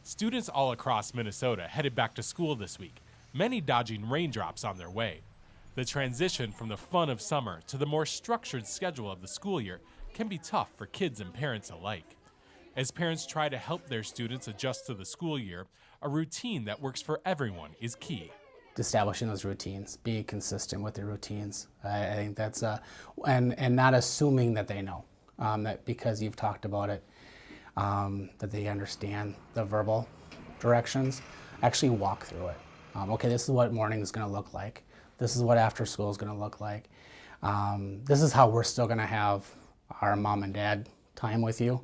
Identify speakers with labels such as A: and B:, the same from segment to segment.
A: Students all across Minnesota headed back to school this week, many dodging raindrops on their way. The transition from the fun of summer to the more structured schedule of the school year can be tough for kids and parents alike. As parents try to help their students adjust to the school year, a routine that works for everyone is key.
B: Establishing those routines, being consistent with their routines. I think that's, and not assuming that they know, that because you've talked about it, that they understand the verbal directions. Actually walk through it. Okay, this is what morning is going to look like. This is what after school is going to look like. This is how we're still going to have our mom and dad time with you.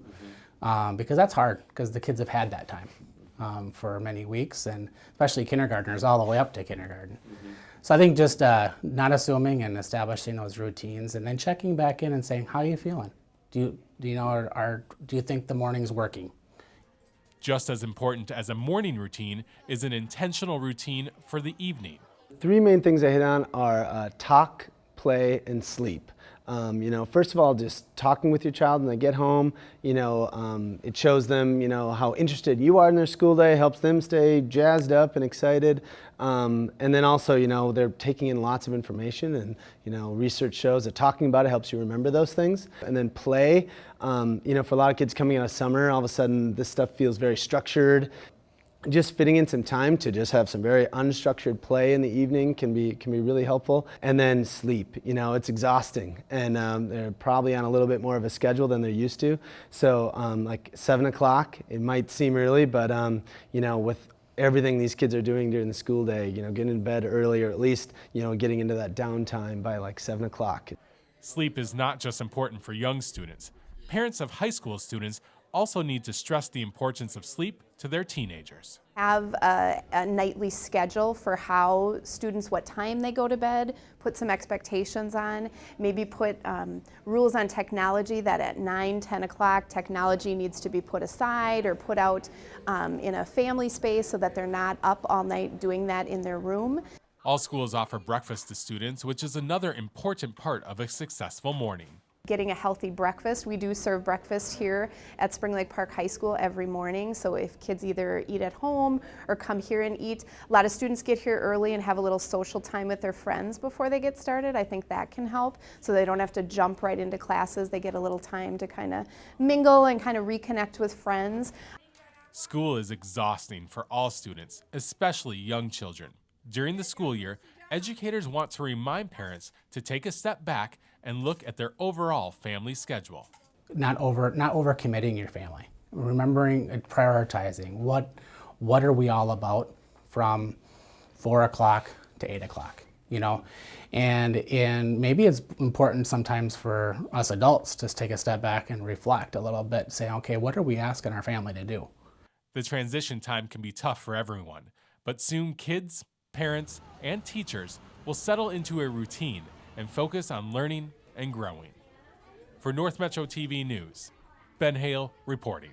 B: Because that's hard, because the kids have had that time for many weeks, and especially kindergartners all the way up to kindergarten. So I think just not assuming and establishing those routines, and then checking back in and saying, how are you feeling? Do you think the morning's working?
A: Just as important as a morning routine is an intentional routine for the evening.
C: Three main things I hit on are talk, play, and sleep. First of all, just talking with your child when they get home, it shows them, how interested you are in their school day, helps them stay jazzed up and excited. And then also, they're taking in lots of information, and, research shows that talking about it helps you remember those things. And then play, for a lot of kids coming out of summer, all of a sudden this stuff feels very structured. Just fitting in some time to just have some very unstructured play in the evening can be really helpful. And then sleep, it's exhausting, and they're probably on a little bit more of a schedule than they're used to. So like 7 o'clock, it might seem early, but with everything these kids are doing during the school day, getting in bed early, or at least, getting into that downtime by like 7 o'clock.
A: Sleep is not just important for young students. Parents of high school students also need to stress the importance of sleep to their teenagers.
D: Have a nightly schedule for how students, what time they go to bed, put some expectations on, maybe put rules on technology that at 9, 10 o'clock technology needs to be put aside or put out in a family space so that they're not up all night doing that in their room.
A: All schools offer breakfast to students, which is another important part of a successful morning.
D: Getting a healthy breakfast. We do serve breakfast here at Spring Lake Park High School every morning, so if kids either eat at home or come here and eat, a lot of students get here early and have a little social time with their friends before they get started. I think that can help, so they don't have to jump right into classes. They get a little time to kind of mingle and kind of reconnect with friends.
A: School is exhausting for all students, especially young children. During the school year, educators want to remind parents to take a step back and look at their overall family schedule.
B: Not overcommitting your family. Remembering, prioritizing. What are we all about from 4 o'clock to 8 o'clock? And maybe it's important sometimes for us adults to take a step back and reflect a little bit, say, okay, what are we asking our family to do?
A: The transition time can be tough for everyone, but soon kids, parents, and teachers will settle into a routine and focus on learning and growing. For North Metro TV News, Ben Hale reporting.